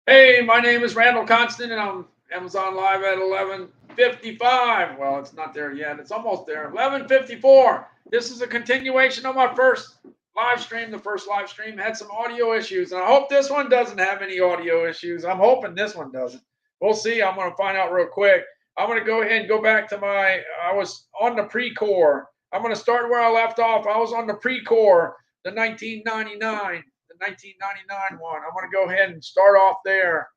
Hey, my name is Randall Constant, and I'm Amazon Live at 11:55. Well, it's not there yet. It's almost there. 11:54. This is a continuation of my first live stream. The first live stream had some audio issues, and I hope this one doesn't have any audio issues. I'm hoping this one doesn't. We'll see. I'm going to find out real quick. I'm going to go ahead and go back to my. I was on the pre-core. I'm going to start where I left off. I was on the pre-core, the 1999. The 1999 one. I'm going to go ahead and start off there.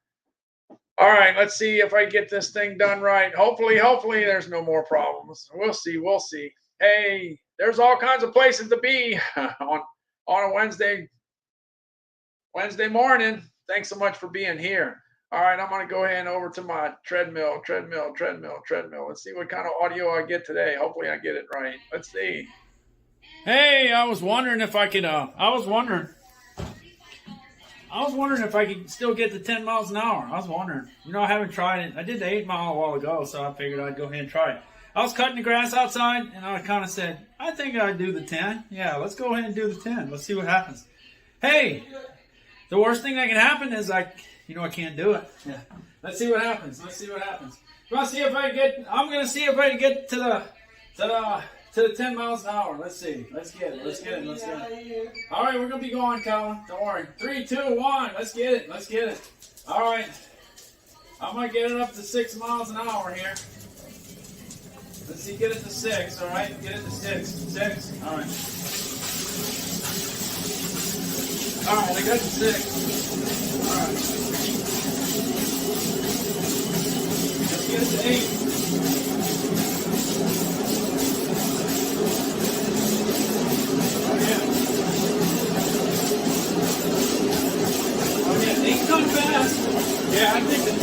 All right, let's see if I get this thing done right. Hopefully there's no more problems. We'll see. Hey, there's all kinds of places to be on a Wednesday morning. Thanks so much for being here. All right, I'm going to go ahead and over to my treadmill. Let's see what kind of audio I get today. Hopefully I get it right. Let's see. Hey, I was wondering if I could if I could still get to 10 miles an hour. I was wondering. I haven't tried it. I did the 8 mile a while ago, so I figured I'd go ahead and try it. I was cutting the grass outside, and I kind of said, I think I'd do the 10. Yeah, let's go ahead and do the 10. Let's see what happens. Hey, the worst thing that can happen is I can't do it. Yeah. Let's see what happens. I'm going to see if I can get to the 10 miles an hour. Let's see. Let's get it. All right, we're going to be going, Colin. Don't worry. 3, 2, 1. Let's get it. All right. I might get it up to 6 miles an hour here. Let's see. Get it to 6. All right. Get it to 6. 6. All right. All right. I got to 6. All right. Let's get it to 8. Things come fast. Yeah, I think the 10.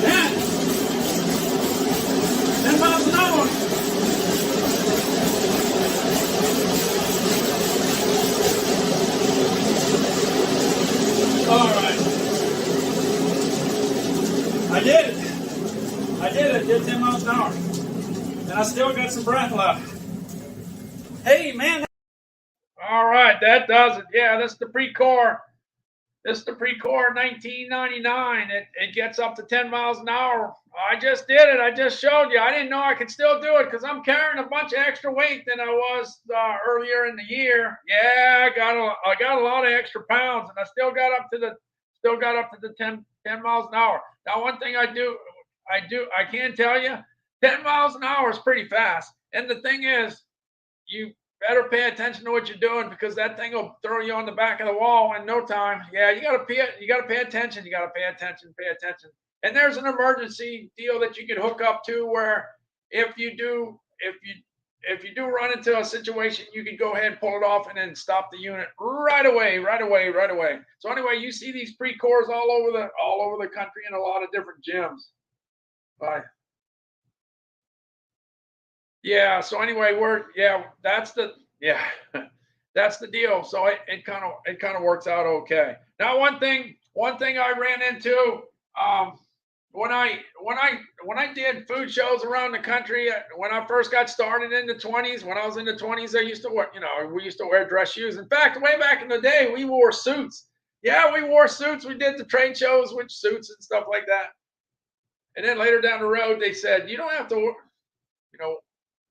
Yeah. 10 miles an hour. All right. I did it. I did 10 miles an hour. And I still got some breath left. Hey, man. All right, that does it. Yeah, that's the pre-core. This is the pre-core 1999. It gets up to 10 miles an hour. I just did it. I just showed you. I didn't know I could still do it because I'm carrying a bunch of extra weight than I was earlier in the year. Yeah, I got a lot of extra pounds, and I still got up to the 10 miles an hour. Now, one thing I can tell you, 10 miles an hour is pretty fast. And the thing is, you better pay attention to what you're doing because that thing will throw you on the back of the wall in no time. Yeah, you got to pay attention. Pay attention. And there's an emergency deal that you can hook up to where if you do run into a situation, you can go ahead and pull it off and then stop the unit right away. So anyway, you see these pre-cores all over the country in a lot of different gyms. Bye. Yeah. So anyway, that's the that's the deal. So it kind of works out okay. Now, one thing I ran into um, when I did food shows around the country when I first got started in the 20s. When I was in the 20s, I used to wear we used to wear dress shoes. In fact, way back in the day, we wore suits. Yeah, we wore suits. We did the trade shows with suits and stuff like that. And then later down the road, they said you don't have to, you know,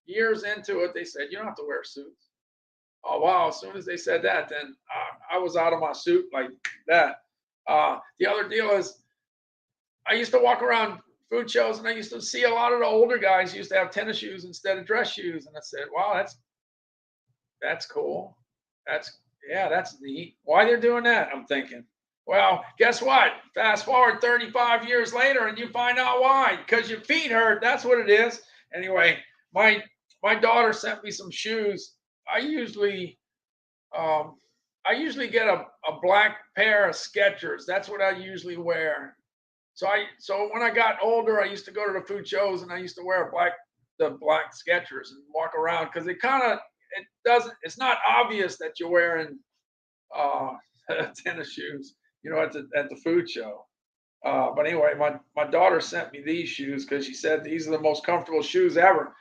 years into it, they said you don't have to wear suits. Oh wow! As soon as they said that, then I was out of my suit like that. The other deal is I used to walk around food shows and I used to see a lot of the older guys used to have tennis shoes instead of dress shoes, and I said, "Wow, that's cool. That's neat. Why they're doing that?" I'm thinking. Well, guess what? Fast forward 35 years later, and you find out why. Because your feet hurt. That's what it is. Anyway, my my daughter sent me some shoes. I usually um, I usually get a black pair of Skechers. That's what I usually wear. So when I got older, I used to go to the food shows and I used to wear the black Skechers and walk around because it doesn't it's not obvious that you're wearing uh, tennis shoes, at the food show. But anyway, my daughter sent me these shoes because she said these are the most comfortable shoes ever.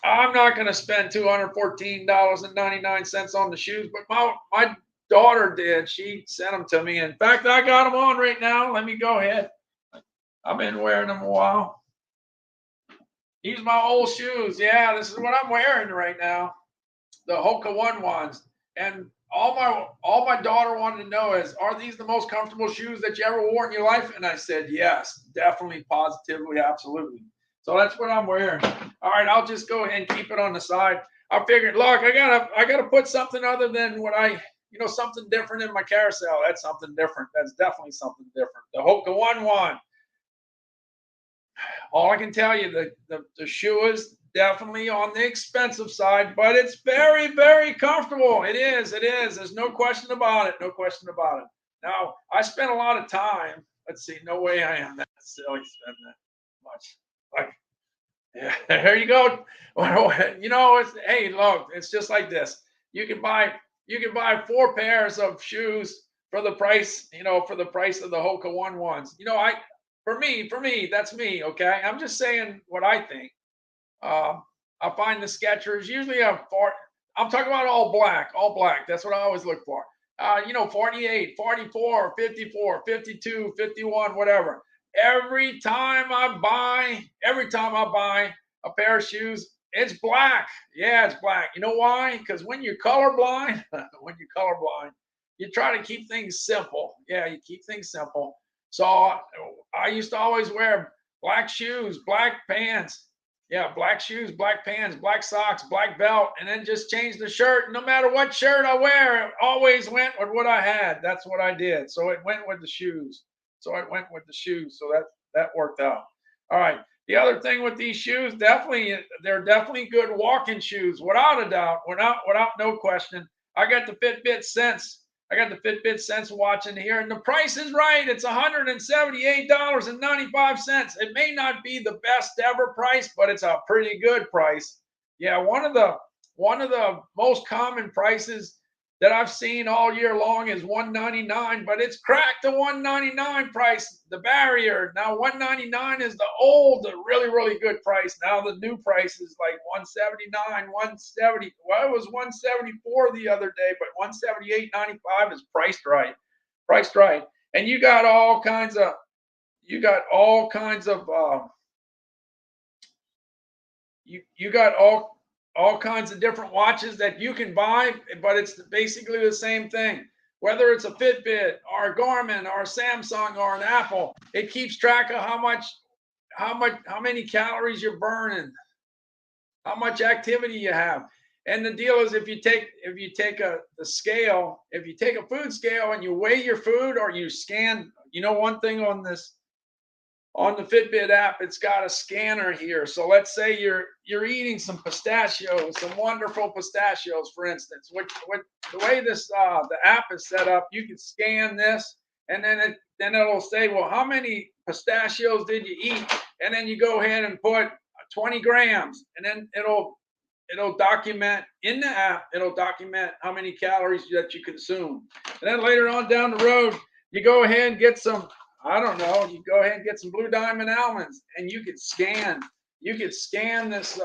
I'm not going to spend $214.99 on the shoes, but my daughter did. She sent them to me. In fact, I got them on right now. Let me go ahead. I've been wearing them a while. These are my old shoes. Yeah, this is what I'm wearing right now. The Hoka One ones. And all my daughter wanted to know is, are these the most comfortable shoes that you ever wore in your life? And I said, yes, definitely, positively, absolutely. So that's what I'm wearing. All right, I'll just go ahead and keep it on the side. I figured, look, I gotta put something other than what something different in my carousel. That's something different. That's definitely something different. The Hoka One. All I can tell you, the shoe is definitely on the expensive side, but it's very, very comfortable. It is. It is. There's no question about it. No question about it. Now, I spent a lot of time. Let's see. No way I am that silly spending that much. Like, yeah, there you go. It's, hey, look, it's just like this. You can buy you can buy 4 pairs of shoes for the price, for the price of the Hoka One ones. For me, that's me. Okay, I'm just saying what I think. I find the Skechers usually have four. I'm talking about all black, all black. That's what I always look for. 48, 44, 54, 52, 51, whatever. Every time I buy a pair of shoes, it's black. Yeah, it's black. You know why? Because when you're colorblind, you try to keep things simple. Yeah, you keep things simple. So I used to always wear black shoes, black pants. Yeah, black shoes, black pants, black socks, black belt, and then just change the shirt. No matter what shirt I wear, it always went with what I had. That's what I did. So it went with the shoes. So that worked out. All right. The other thing with these shoes, definitely, they're definitely good walking shoes, without a doubt, without no question. I got the Fitbit Sense. I got the Fitbit Sense watch in here, and the price is right. It's $178.95. It may not be the best ever price, but it's a pretty good price. Yeah, one of the most common prices that I've seen all year long is 199, but it's cracked the 199 price, the barrier. Now 199 is the old, the really, really good price. Now the new price is like 179, 170. Well, it was 174 the other day, but 178.95 is priced right. Priced right. And you got all kinds of different watches that you can buy, but it's basically the same thing. Whether it's a Fitbit or a Garmin or a Samsung or an Apple, it keeps track of how many calories you're burning, how much activity you have. And the deal is, if you take a food scale and you weigh your food, or you scan, one thing on the Fitbit app, it's got a scanner here. So let's say you're eating some pistachios, some wonderful pistachios, for instance. What the way the app is set up, you can scan this, and then it'll say, well, how many pistachios did you eat? And then you go ahead and put 20 grams, and then it'll document in the app. It'll document how many calories that you consume, and then later on down the road, you go ahead and get some. I don't know. You go ahead and get some Blue Diamond almonds, and you could scan. You could scan this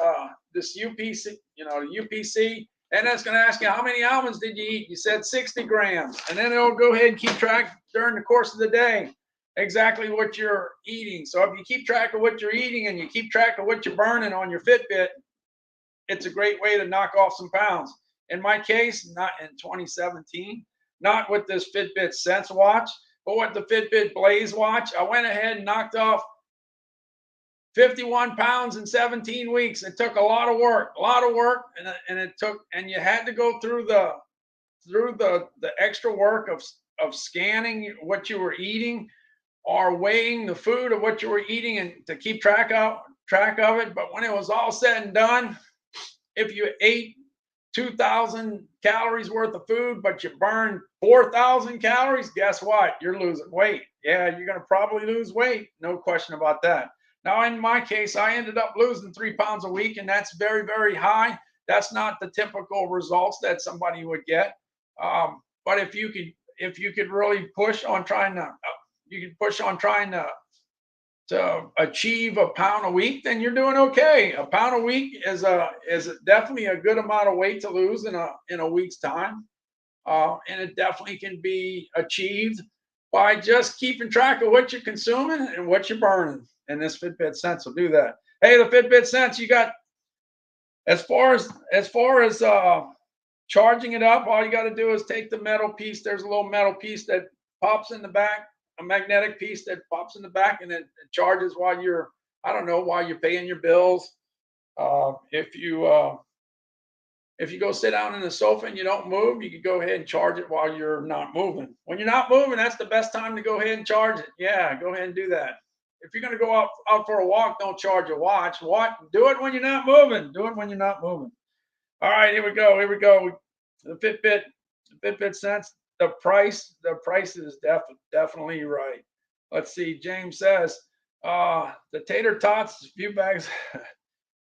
UPC, UPC, and that's going to ask you, how many almonds did you eat? You said 60 grams, and then it'll go ahead and keep track during the course of the day exactly what you're eating. So if you keep track of what you're eating and you keep track of what you're burning on your Fitbit, it's a great way to knock off some pounds. In my case, not in 2017, not with this Fitbit Sense watch, but with the Fitbit Blaze watch, I went ahead and knocked off 51 pounds in 17 weeks. It took a lot of work, and you had to go through the extra work of scanning what you were eating, or weighing the food of what you were eating, and to keep track of it. But when it was all said and done, if you ate 2,000 calories worth of food, but you burn 4,000 calories, guess what? You're losing weight. Yeah, you're going to probably lose weight. No question about that. Now, in my case, I ended up losing 3 pounds a week, and that's very, very high. That's not the typical results that somebody would get. But if you could really push on trying to push on trying to achieve a pound a week, then you're doing okay. A pound a week is definitely a good amount of weight to lose in a week's time, and it definitely can be achieved by just keeping track of what you're consuming and what you're burning. And this Fitbit Sense will do that. Hey, the Fitbit Sense, you got as far as charging it up, all you got to do is take the metal piece. There's a little metal piece that pops in the back, a magnetic piece that pops in the back, and it charges while you're, I don't know, while you're paying your bills. If you go sit down in the sofa and you don't move, you can go ahead and charge it while you're not moving. When you're not moving, that's the best time to go ahead and charge it. Yeah, go ahead and do that. If you're going to go out for a walk, don't charge your watch. Do it when you're not moving. Do it when you're not moving. All right, here we go. Here we go. The Fitbit Sense. The price is definitely right. Let's see. James says, the tater tots, a few bags.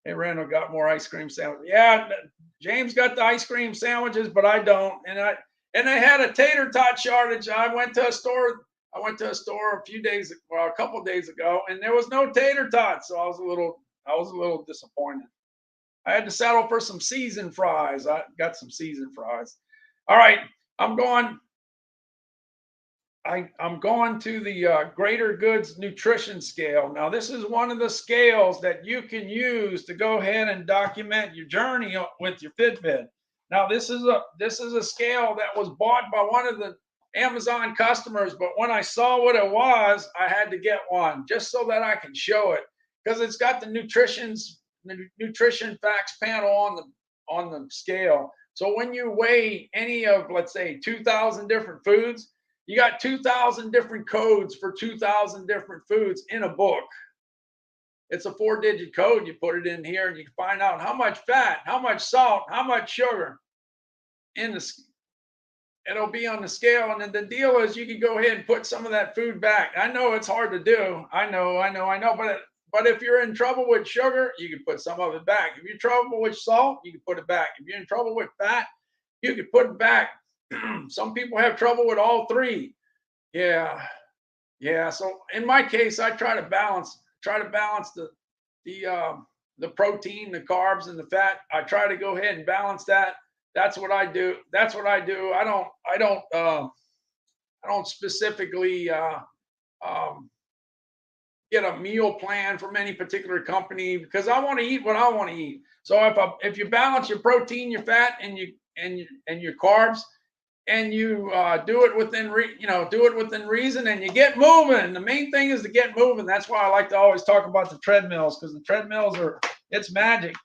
Hey, Randall got more ice cream sandwiches. Yeah, James got the ice cream sandwiches, but I don't. And I had a tater tot shortage. I went to a store a couple days ago, and there was no tater tots. So I was a little disappointed. I had to settle for some seasoned fries. I got some seasoned fries. All right, I'm going to the Greater Goods Nutrition Scale. Now, this is one of the scales that you can use to go ahead and document your journey with your Fitbit. Now, this is a scale that was bought by one of the Amazon customers, but when I saw what it was, I had to get one just so that I can show it, because it's got the nutrition facts panel on the scale. So when you weigh any of, let's say, 2,000 different foods, you got 2,000 different codes for 2,000 different foods in a book. It's a 4-digit code. You put it in here and you can find out how much fat, how much salt, how much sugar it'll be on the scale. And then the deal is you can go ahead and put some of that food back. I know it's hard to do. I know. But if you're in trouble with sugar, you can put some of it back. If you're in trouble with salt, you can put it back. If you're in trouble with fat, you can put it back. Some people have trouble with all three. Yeah. So in my case, I try to balance the protein, the carbs, and the fat. I try to go ahead and balance that. That's what I do. I don't specifically get a meal plan from any particular company, because I want to eat what I want to eat. So if you balance your protein, your fat, and your carbs, and you do it within reason, and you get moving. The main thing is to get moving. That's why I like to always talk about the treadmills, because the treadmills it's magic.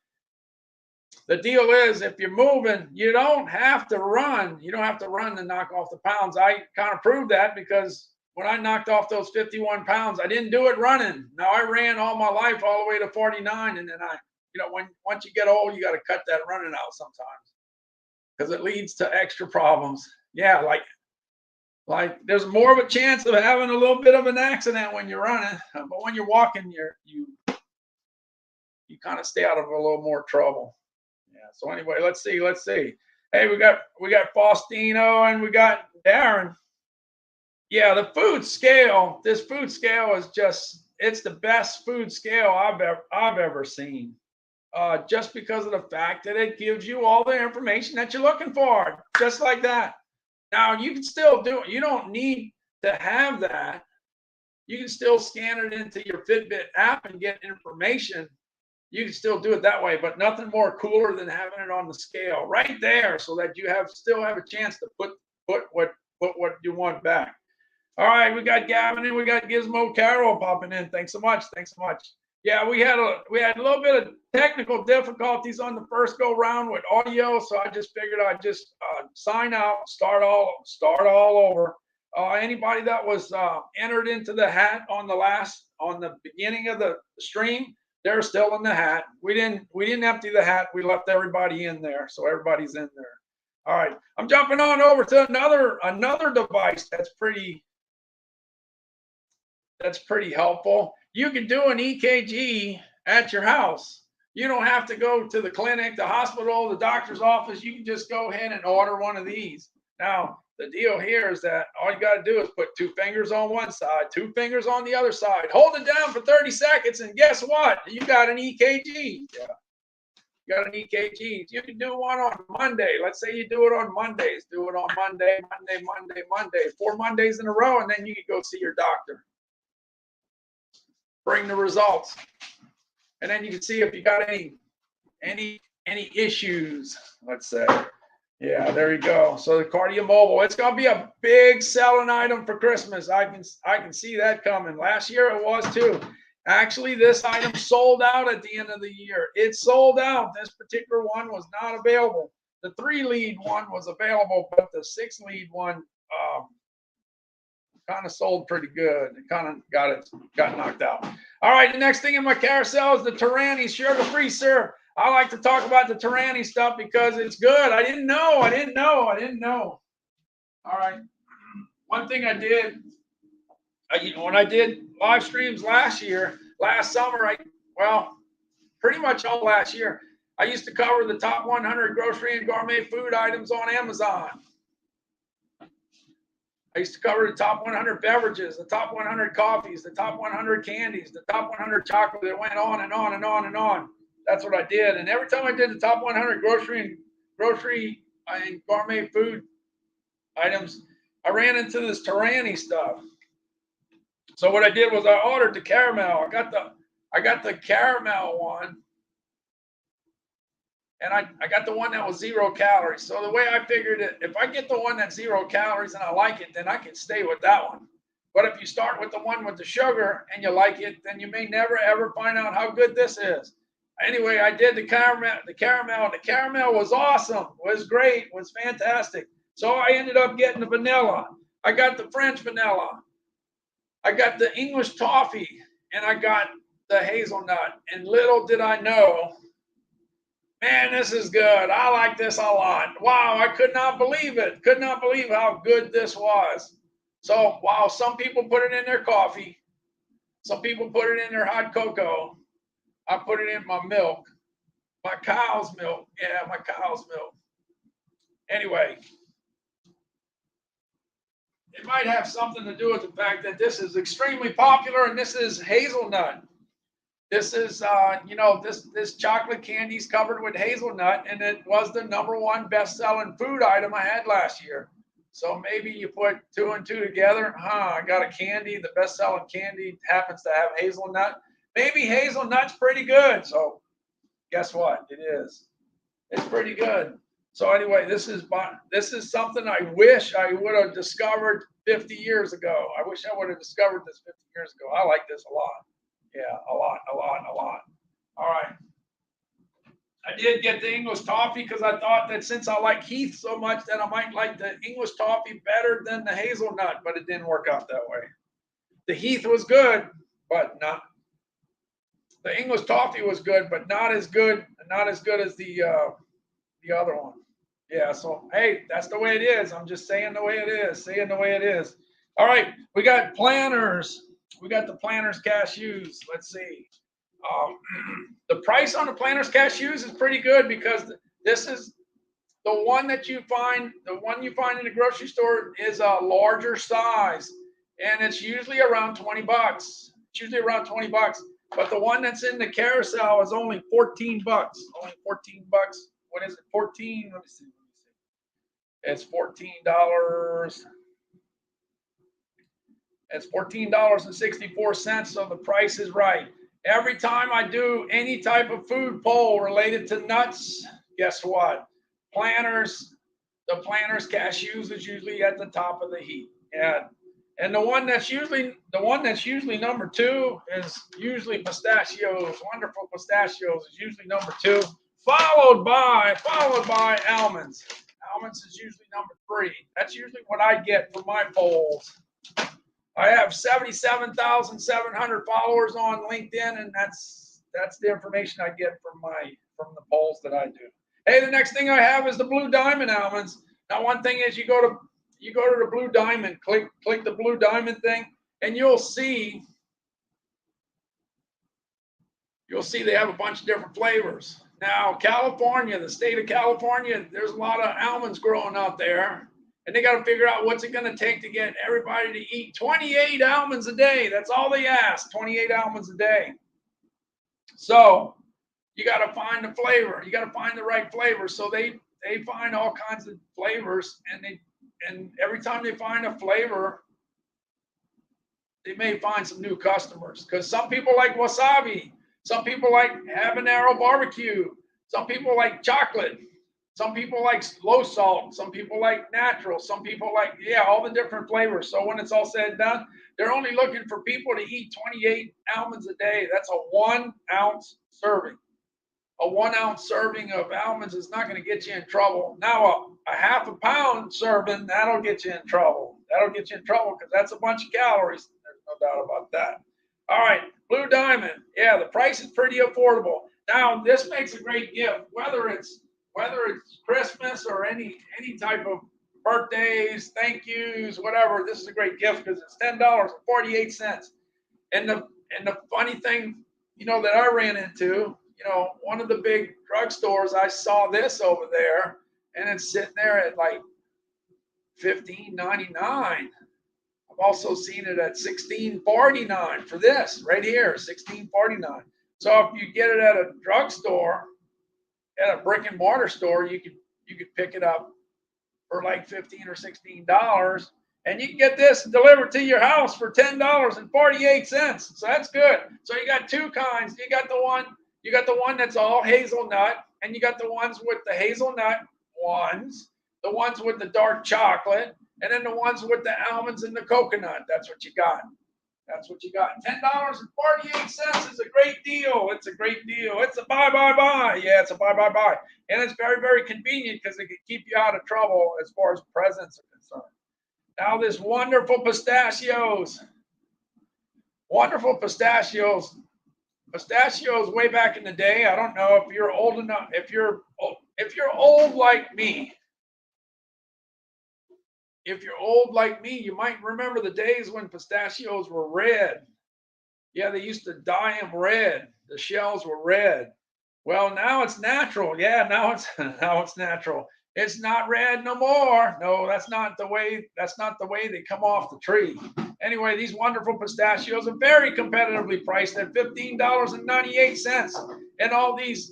The deal is, if you're moving, you don't have to run. You don't have to run to knock off the pounds. I kind of proved that, because when I knocked off those 51 pounds, I didn't do it running. Now, I ran all my life all the way to 49, and then once you get old, you got to cut that running out sometimes, because it leads to extra problems. Yeah, like there's more of a chance of having a little bit of an accident when you're running, but when you're walking, you kind of stay out of a little more trouble. Yeah. So anyway, let's see. Hey, we got Faustino and we got Darren. Yeah, the food scale. This food scale is it's the best food scale I've ever seen. Just because of the fact that it gives you all the information that you're looking for, just like that. Now, you can still do it. You don't need to have that. You can still scan it into your Fitbit app and get information. You can still do it that way, but nothing more cooler than having it on the scale right there, so that you still have a chance to put what you want back. All right, we got Gavin and we got Gizmo Carol popping in. Thanks so much. Yeah, we had a little bit of technical difficulties on the first go round with audio, so I just figured I'd just sign out, start all over. Anybody that was entered into the hat on the beginning of the stream, they're still in the hat. We didn't empty the hat. We left everybody in there, so everybody's in there. All right, I'm jumping on over to another device that's pretty helpful. You can do an EKG at your house. You don't have to go to the clinic, the hospital, the doctor's office. You can just go ahead and order one of these. Now, the deal here is that all you got to do is put 2 fingers on one side, 2 fingers on the other side, hold it down for 30 seconds, and guess what? You got an EKG. Yeah. You got an EKG. You can do one on Monday. Let's say you do it on Mondays. Do it on Monday, Monday. 4 Mondays in a row, and then you can go see your doctor. Bring the results. And then you can see if you got any issues, let's say. Yeah, there you go. So the Cardio Mobile, it's gonna be a big selling item for Christmas. I can see that coming. Last year it was too. Actually, this item sold out at the end of the year. It sold out. This particular one was not available. The 3-lead one was available, but the 6-lead one kind of sold pretty good. It kind of got knocked out. All right, the next thing in my carousel is the Tarani sugar-free syrup. I like to talk about the Tarani stuff because it's good. I didn't know. All right. One thing I did, when I did live streams last summer, pretty much all last year, I used to cover the top 100 grocery and gourmet food items on Amazon. I used to cover the top 100 beverages, the top 100 coffees, the top 100 candies, the top 100 chocolate. It went on and on and on and on. That's what I did. And every time I did the top 100 grocery and gourmet food items, I ran into this Tarani stuff. So what I did was I ordered the caramel. I got the caramel one. And I got the one that was 0 calories. So the way I figured it, if I get the one that's 0 calories and I like it, then I can stay with that one. But if you start with the one with the sugar and you like it, then you may never ever find out how good this is. Anyway, I did the caramel. The caramel was awesome. Was great. Was fantastic. So I ended up getting the vanilla. I got the French vanilla. I got the English toffee, and I got the hazelnut. And little did I know, man, this is good. I like this a lot. Wow, I could not believe it. Could not believe how good this was. So, wow, some people put it in their coffee. Some people put it in their hot cocoa. I put it in my milk, my cow's milk. Yeah, my cow's milk. Anyway, it might have something to do with the fact that this is extremely popular, and this is hazelnut. This is, this chocolate candy is covered with hazelnut, and it was the #1 best-selling food item I had last year. So maybe you put 2 and 2 together. I got a candy. The best-selling candy happens to have hazelnut. Maybe hazelnut's pretty good. So guess what? It is. It's pretty good. So anyway, this is something I wish I would have discovered 50 years ago. I wish I would have discovered this 50 years ago. I like this a lot. Yeah, a lot. All right. I did get the English toffee because I thought that since I like Heath so much that I might like the English toffee better than the hazelnut, but it didn't work out that way. The Heath was good, but not. The English toffee was good, but not as good as the other one. Yeah, so hey, that's the way it is. I'm just saying the way it is. All right, we got planters. We got the Planters cashews. Let's see. The price on the Planters cashews is pretty good because this is the one that you find. The one you find in the grocery store is a larger size, and it's usually around $20. It's usually around $20. But the one that's in the carousel is only $14. Only $14. What is it? 14. Let me see. It's $14. It's $14.64. So the price is right. Every time I do any type of food poll related to nuts, guess what? The Planters cashews is usually at the top of the heap. Yeah. And the one that's usually number 2 is usually Pistachios. Wonderful Pistachios is usually number 2, followed by Almonds. Almonds is usually number 3. That's usually what I get from my polls. I have 77,700 followers on LinkedIn, and that's the information I get from the polls that I do. Hey, the next thing I have is the Blue Diamond almonds. Now, one thing is you go to the Blue Diamond, click the Blue Diamond thing, and you'll see they have a bunch of different flavors. Now, California, the state of California, there's a lot of almonds growing out there. And they got to figure out what's it going to take to get everybody to eat 28 almonds a day. That's all they ask, 28 almonds a day. So you got to find the flavor. You got to find the right flavor. So they find all kinds of flavors, and every time they find a flavor, they may find some new customers, because some people like wasabi, some people like habanero barbecue, some people like chocolate, some people like low salt, some people like natural, some people like, all the different flavors. So when it's all said and done, they're only looking for people to eat 28 almonds a day. That's a 1 ounce serving. A 1 ounce serving of almonds is not going to get you in trouble. Now, a half a pound serving, that'll get you in trouble. That'll get you in trouble, because that's a bunch of calories. There's no doubt about that. All right, Blue Diamond. Yeah, the price is pretty affordable. Now, this makes a great gift, whether it's Christmas or any type of birthdays, thank yous, whatever. This is a great gift because it's $10.48. And the funny thing, that I ran into, one of the big drugstores, I saw this over there, and it's sitting there at like $15.99. I've also seen it at $16.49 for this right here, $16.49. So if you get it at a drugstore, at a brick and mortar store, you could pick it up for like $15 or $16, and you can get this delivered to your house for $10.48. So that's good. So you got two kinds. You got the one that's all hazelnut, and you got the ones with the hazelnut ones, the ones with the dark chocolate, and then the ones with the almonds and the coconut. That's what you got. That's what you got. $10.48 is a great deal. It's a great deal. It's a buy. Yeah, it's a buy. And it's very, very convenient because it can keep you out of trouble as far as presents are concerned. Now, this wonderful pistachios. Wonderful pistachios. Pistachios way back in the day. I don't know if you're old enough. If you're old like me. If you're old like me, you might remember the days when pistachios were red. Yeah, they used to dye them red. The shells were red. Well, now it's natural. Yeah, now it's natural. It's not red no more. No, that's not the way they come off the tree. Anyway, these wonderful pistachios are very competitively priced at $15.98. And all these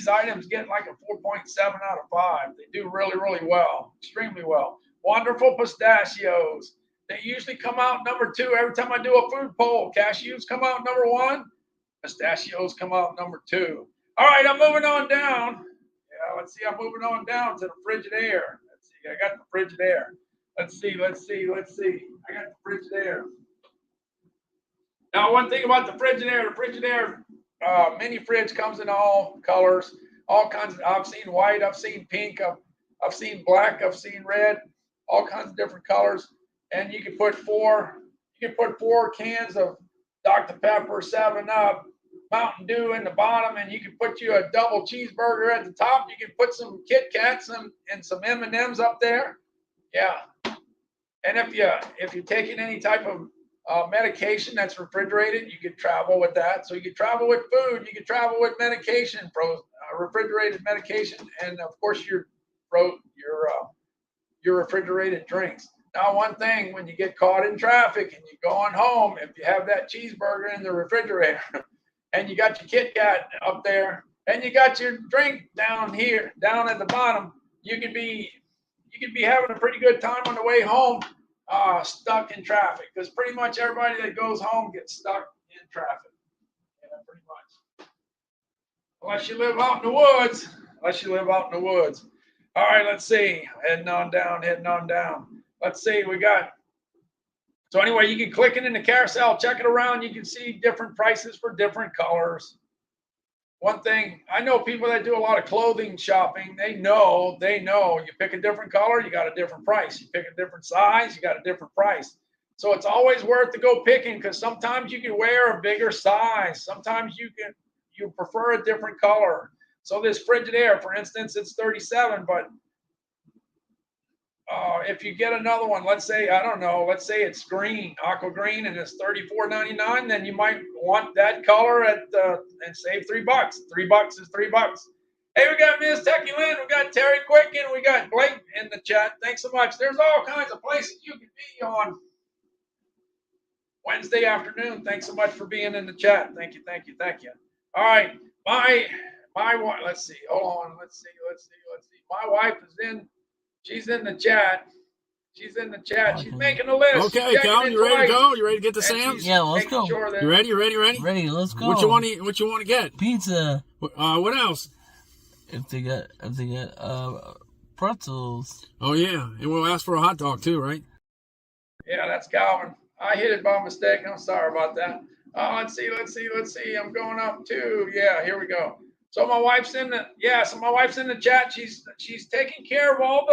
items get like a 4.7 out of 5. They do really, really well, extremely well. Wonderful pistachios. They usually come out number 2 every time I do a food poll. Cashews come out number 1. Pistachios come out number 2. All right, I'm moving on down. Yeah, let's see. I'm moving on down to the Frigidaire. Let's see. I got the Frigidaire. Let's see. I got the Frigidaire. Now, one thing about the Frigidaire mini fridge comes in all colors, all kinds of. I've seen white, I've seen pink, I've seen black, I've seen red, all kinds of different colors. And you can put 4 cans of Dr. Pepper, 7-Up, Mountain Dew in the bottom, and you can put you a double cheeseburger at the top. You can put some Kit Kats and some M&Ms up there. Yeah. And if you're taking any type of medication that's refrigerated, you could travel with that. So you could travel with food, you could travel with medication, refrigerated medication, and of course your refrigerated drinks. Now, one thing, when you get caught in traffic and you're going home, if you have that cheeseburger in the refrigerator and you got your Kit Kat up there and you got your drink down at the bottom, you could be having a pretty good time on the way home, stuck in traffic, because pretty much everybody that goes home gets stuck in traffic. Yeah, pretty much. Unless you live out in the woods. All right, let's see. Heading on down. Let's see, so anyway, you can click it in the carousel, check it around. You can see different prices for different colors. One thing, I know people that do a lot of clothing shopping, they know you pick a different color, you got a different price. You pick a different size, you got a different price. So it's always worth to go picking, because sometimes you can wear a bigger size. Sometimes you prefer a different color. So this Frigidaire, for instance, it's 37, but if you get another one, let's say it's green, aqua green, and it's $34.99, then you might want that color and save $3. $3 is $3. Hey, we got Miss Techie Lynn, we got Terry Quicken, we got Blake chat. Thanks so much. There's all kinds of places you can be on Wednesday afternoon. Thanks so much for being in the chat. Thank you, thank you, thank you. All right, my wife. Let's see. Hold on. Let's see. My wife is in. She's in the chat. She's in the chat. She's making a list. Okay, Cal, you ready to go? You ready to get to Sam's? Yeah, let's go. Sure that You ready? Ready, let's go. What you want to eat? What you want to get? Pizza. What else? If they got pretzels. Oh yeah, and we'll ask for a hot dog too, right? Yeah, that's Calvin. I hit it by mistake. I'm sorry about that. Let's see. I'm going up too. Yeah, here we go. So my wife's in the chat. She's taking care of all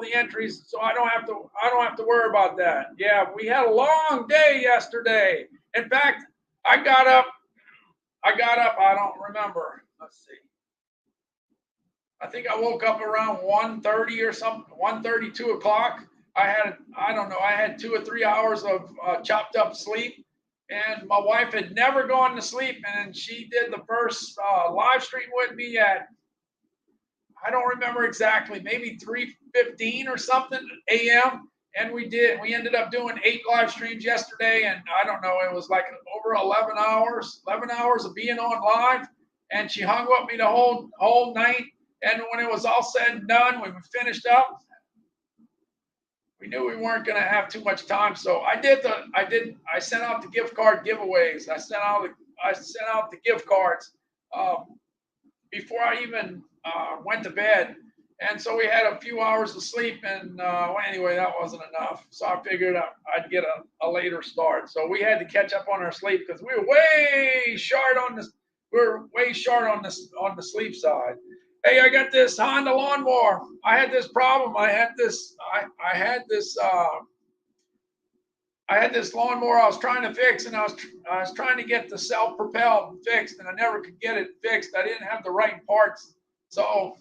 the entries, so I don't have to worry about that. Yeah, we had a long day yesterday. In fact, I got up, I don't remember. Let's see. I think I woke up around 1:30 or something, 1:30, 2 o'clock. I had 2 or 3 hours of chopped up sleep. And my wife had never gone to sleep. And she did the first live stream with me at, I don't remember exactly, maybe 3:15 or something a.m. And we ended up doing 8 live streams yesterday. And I don't know, it was like over 11 hours of being on live. And she hung with me the whole night. And when it was all said and done, when we finished up, we knew we weren't going to have too much time. So I sent out the gift card giveaways. I sent out the gift cards before I even went to bed. And so we had a few hours of sleep. And well, anyway, that wasn't enough. So I figured I'd get a later start. So we had to catch up on our sleep because we were way short on this. On the sleep side. Hey, I got this Honda lawnmower. I had this problem. I had this lawnmower I was trying to fix, and I was trying to get the self-propelled fixed, and I never could get it fixed. I didn't have the right parts. So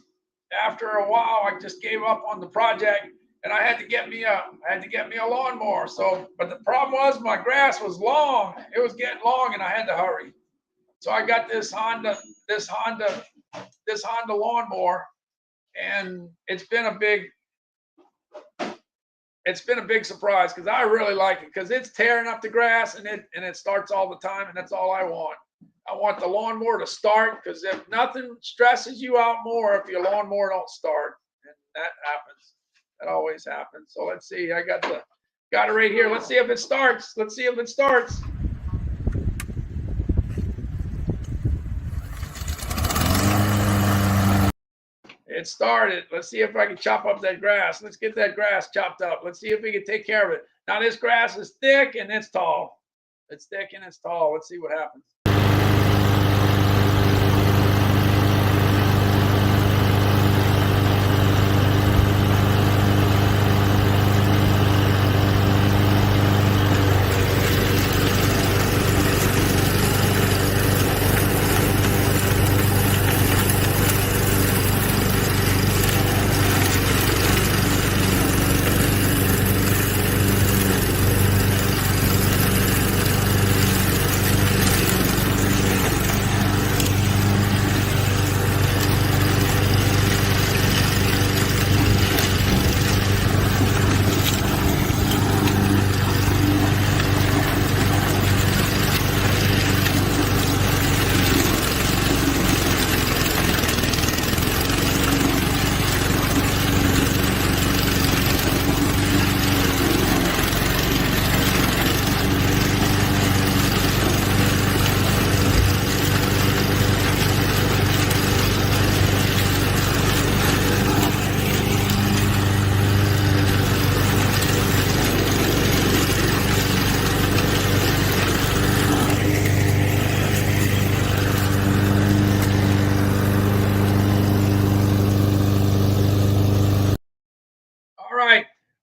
after a while, I just gave up on the project, and I had to get me a lawnmower. So, but the problem was my grass was long. It was getting long, and I had to hurry. So I got this Honda lawnmower, and it's been a big surprise because I really like it because it's tearing up the grass and it starts all the time, and that's all I want. I want the lawnmower to start because if nothing stresses you out more if your lawnmower don't start, and that happens. That always happens. So let's see. I got it right here. Let's see if it starts. It started. Let's see if I can chop up that grass. Let's get that grass chopped up. Let's see if we can take care of it. Now this grass is thick and it's tall. It's thick and it's tall. Let's see what happens.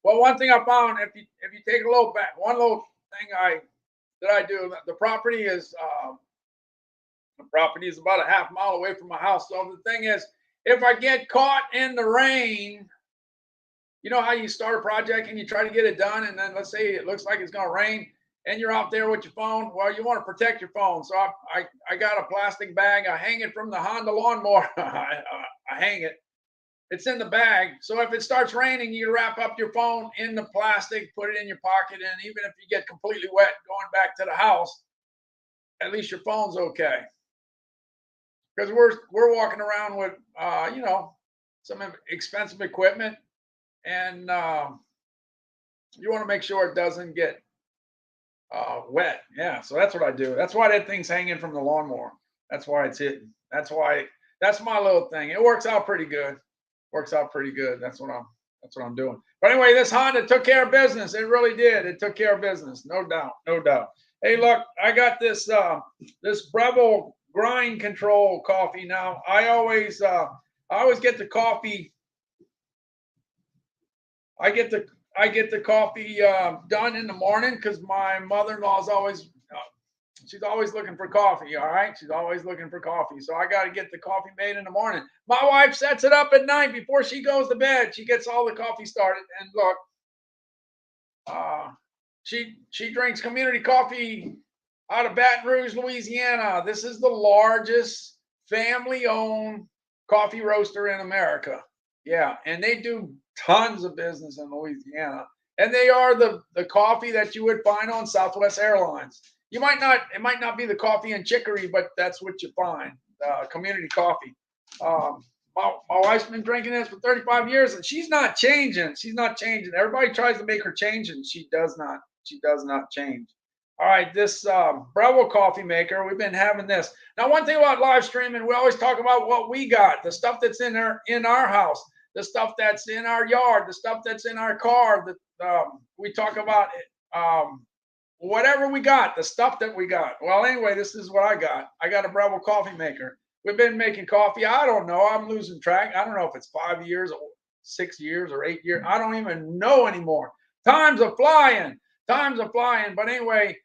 Well, one thing I found, if you take a look back, one little thing that I do, the property is about a half mile away from my house. So the thing is, if I get caught in the rain, you know how you start a project and you try to get it done, and then let's say it looks like it's going to rain, and you're out there with your phone. Well, you want to protect your phone, so I got a plastic bag. I hang it from the Honda lawnmower. I hang it It's in the bag. So if it starts raining, you wrap up your phone in the plastic, put it in your pocket, and even if you get completely wet going back to the house, at least your phone's okay. Because we're walking around with some expensive equipment, and you want to make sure it doesn't get wet. Yeah, so that's what I do. That's why that thing's hanging from the lawnmower. That's why it's hitting. That's my little thing. It works out pretty good. Works out pretty good. That's what I'm doing. But anyway, this Honda took care of business. It really did. It took care of business. No doubt. No doubt. Hey, look, I got this Breville grind control coffee now. I always get the coffee. I get the coffee done in the morning because my mother-in-law is always she's always looking for coffee. All right, she's always looking for coffee. So I got to get the coffee made in the morning. My wife sets it up at night before she goes to bed. She gets all the coffee started. And look, she drinks community coffee out of Baton Rouge, Louisiana. This is the largest family-owned coffee roaster in America. Yeah, and they do tons of business in Louisiana. And they are the coffee that you would find on Southwest Airlines. It might not be the coffee in Chicory, but that's what you find. Community coffee. My wife's been drinking this for 35 years, and she's not changing. She's not changing. Everybody tries to make her change, and she does not. She does not change. All right, this Breville coffee maker, we've been having this. Now, one thing about live streaming, we always talk about what we got, the stuff that's in our house, the stuff that's in our yard, the stuff that's in our car. We talk about whatever we got, the stuff that we got. Well, anyway, this is what I got. I got a Breville coffee maker. We've been making coffee. I don't know. I'm losing track. I don't know if it's 5 years or 6 years or 8 years. I don't even know anymore. Times are flying. Times are flying. But anyway,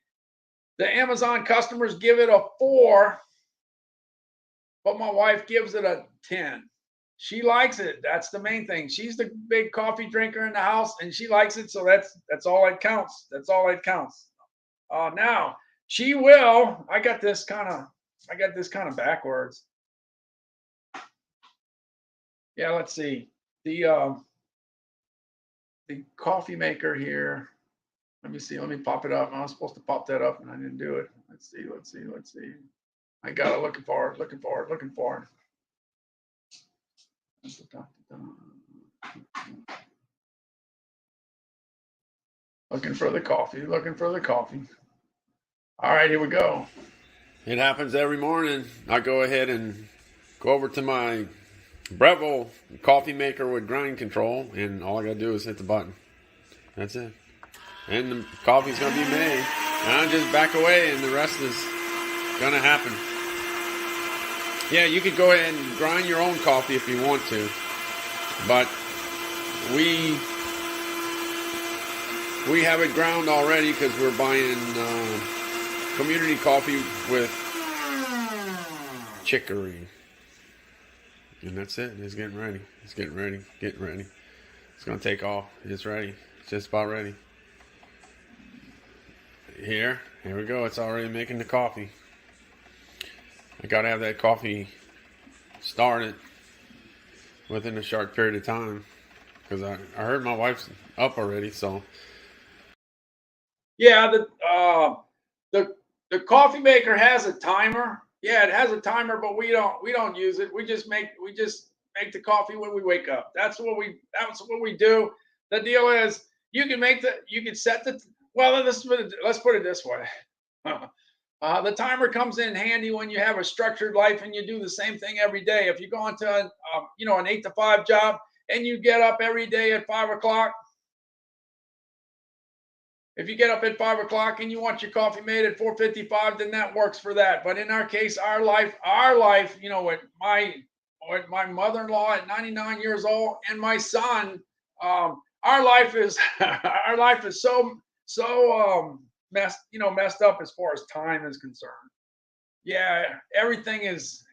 the Amazon customers give it a 4, but my wife gives it a 10. She likes it. That's the main thing. She's the big coffee drinker in the house, and she likes it. So that's all that counts. That's all that counts. Now she will. I got this kind of backwards. Yeah, let's see. The coffee maker here. Let me see. Let me pop it up. I was supposed to pop that up, and I didn't do it. Let's see. I got it. Looking for it. Looking for the coffee. All right, here we go. It happens every morning. I go ahead and go over to my Breville coffee maker with grind control, and all I got to do is hit the button. That's it. And the coffee's going to be made. And I just back away, and the rest is going to happen. Yeah, you could go ahead and grind your own coffee if you want to. But we have it ground already because we're buying community coffee with chicory. And that's it. It's getting ready. Getting ready. It's going to take off. It's ready. It's just about ready. Here we go. It's already making the coffee. I got to have that coffee started within a short period of time because I heard my wife's up already. So yeah, the coffie maker has a timer. Yeah, it has a timer, but we don't use it. We just make the coffee when we wake up. That's what we do. The deal is you can set the well. Let's put it this way. The timer comes in handy when you have a structured life and you do the same thing every day. If you go into an 8 to 5 job and you get up every day at 5 o'clock. If you get up at 5 o'clock and you want your coffee made at 4:55, then that works for that. But in our case, our life, with my mother-in-law at 99 years old and my son, our life is so messed up as far as time is concerned. Yeah, everything is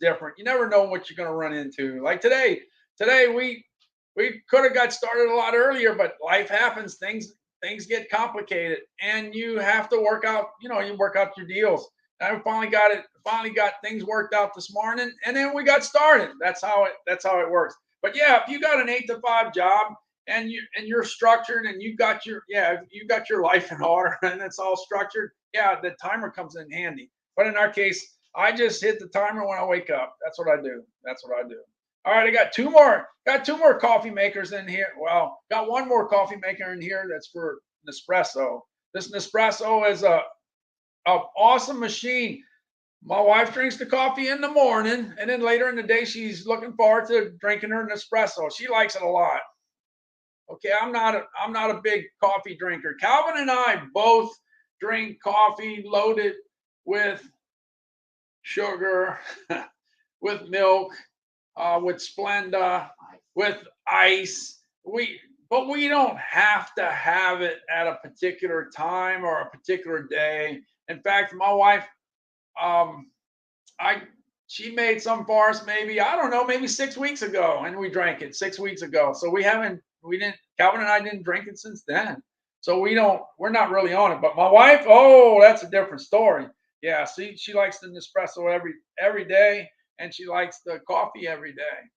different. You never know what you're going to run into. Like today we could have got started a lot earlier, but life happens. Things get complicated, and you have to work out. You work out your deals. I finally got things worked out this morning, and then we got started. That's how it works. But yeah, if you got an 8 to 5 job and you're structured and you got your life in order and it's all structured, yeah, the timer comes in handy. But in our case, I just hit the timer when I wake up. That's what I do. All right, I got two more coffee makers in here. Well, got one more coffee maker in here that's for Nespresso. This Nespresso is a awesome machine. My wife drinks the coffee in the morning, and then later in the day, she's looking forward to drinking her Nespresso. She likes it a lot. Okay, I'm not a big coffee drinker. Calvin and I both drink coffee loaded with sugar, with milk, with Splenda, with ice. But we don't have to have it at a particular time or a particular day. In fact, my wife, she made some for us maybe 6 weeks ago, and we drank it 6 weeks ago. So Calvin and I didn't drink it since then. So we're not really on it. But my wife, oh, that's a different story. Yeah, she likes the Nespresso every day, and she likes the coffee every day.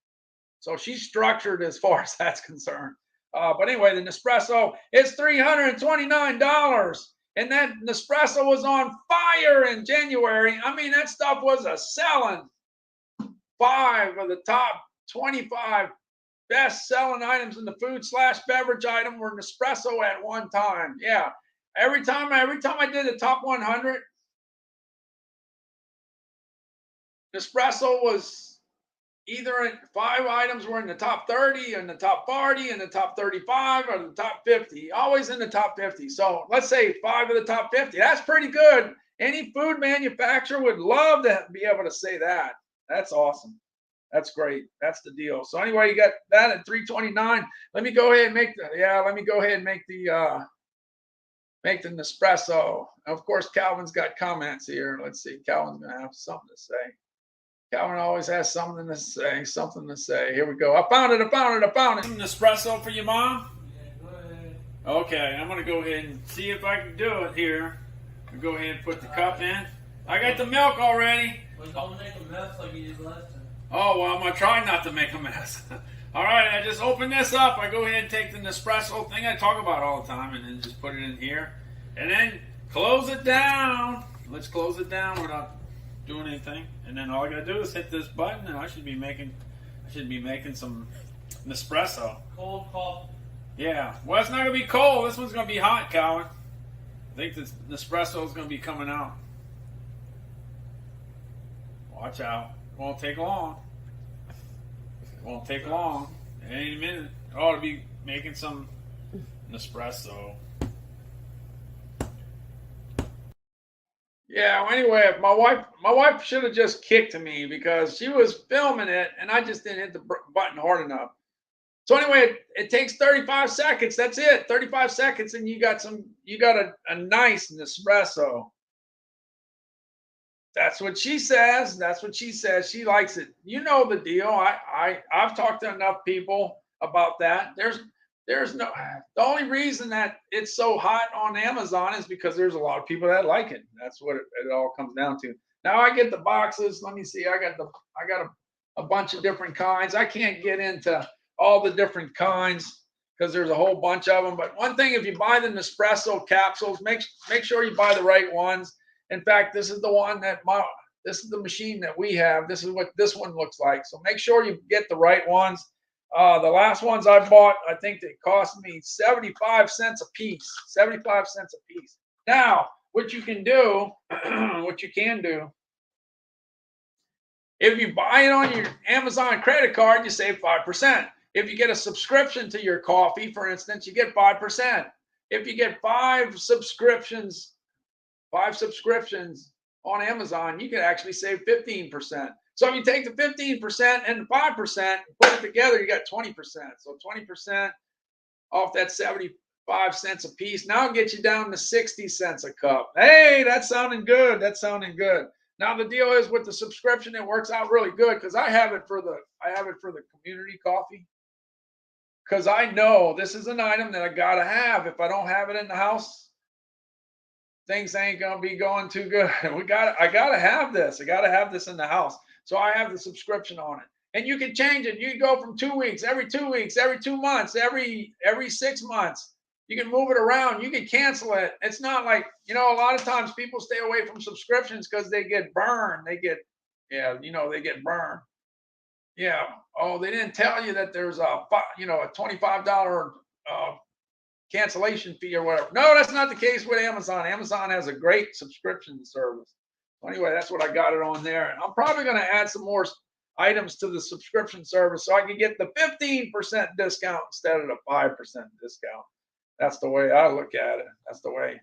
So she's structured as far as that's concerned. But anyway, the Nespresso is $329. And that Nespresso was on fire in January. I mean, that stuff was a selling. 5 of the top 25 best selling items in the food/beverage item were Nespresso at one time. Yeah. Every time I did the top 100, Nespresso was either 5 items were in the top 30, in the top 40, in the top 35, or the top 50. Always in the top 50. So let's say 5 of the top 50. That's pretty good. Any food manufacturer would love to be able to say that. That's awesome. That's great. That's the deal. So anyway, you got that at $329. Let me go ahead and make the Nespresso. Of course, Calvin's got comments here. Let's see. Calvin's gonna have something to say. Calvin always has something to say. Here we go. I found it. Some Nespresso for you, Mom? Yeah, go ahead. Okay, I'm going to go ahead and see if I can do it here. I'll go ahead and put the cup in. I got the milk already. Well, don't make a mess like you did last time. Oh, well, I'm going to try not to make a mess. All right, I just open this up. I go ahead and take the Nespresso thing I talk about all the time and then just put it in here. And then close it down. Let's close it down without doing anything, and then all I gotta do is hit this button, and I should be making some Nespresso. Cold coffee. Yeah, well, it's not gonna be cold. This one's gonna be hot, Calvin. I think this Nespresso is gonna be coming out. Watch out! It won't take long. Any minute, I ought to be making some Nespresso. Yeah, well, anyway, my wife should have just kicked me because she was filming it and I just didn't hit the button hard enough. So anyway, it takes 35 seconds. That's it. 35 seconds and you got a nice Nespresso. That's what she says. She likes it. You know the deal. I've talked to enough people about that. The only reason that it's so hot on Amazon is because there's a lot of people that like it. That's what it all comes down to. Now I get the boxes. Let me see. I got a bunch of different kinds. I can't get into all the different kinds because there's a whole bunch of them. But one thing, if you buy the Nespresso capsules, make sure you buy the right ones. In fact, this is the machine that we have. This is what this one looks like. So make sure you get the right ones. The last ones I bought, I think they cost me 75 cents a piece. 75 cents a piece. Now, what you can do, if you buy it on your Amazon credit card, you save 5%. If you get a subscription to your coffee, for instance, you get 5%. If you get 5 subscriptions on Amazon, you can actually save 15%. So if you take the 15% and the 5%, put it together, you got 20%. So 20% off that 75 cents a piece. Now get you down to 60 cents a cup. Hey, that's sounding good. Now the deal is with the subscription, it works out really good because I have it for the community coffee. Because I know this is an item that I gotta have. If I don't have it in the house, things ain't gonna be going too good. I gotta have this. I gotta have this in the house. So I have the subscription on it. And you can change it. You can go from 2 weeks, every 2 weeks, every 2 months, every 6 months. You can move it around. You can cancel it. It's not like, a lot of times people stay away from subscriptions because they get burned. They get burned. Yeah. Oh, they didn't tell you that there's a $25 cancellation fee or whatever. No, that's not the case with Amazon. Amazon has a great subscription service. Anyway, that's what I got it on there. And I'm probably going to add some more items to the subscription service so I can get the 15% discount instead of the 5% discount. That's the way I look at it. That's the way.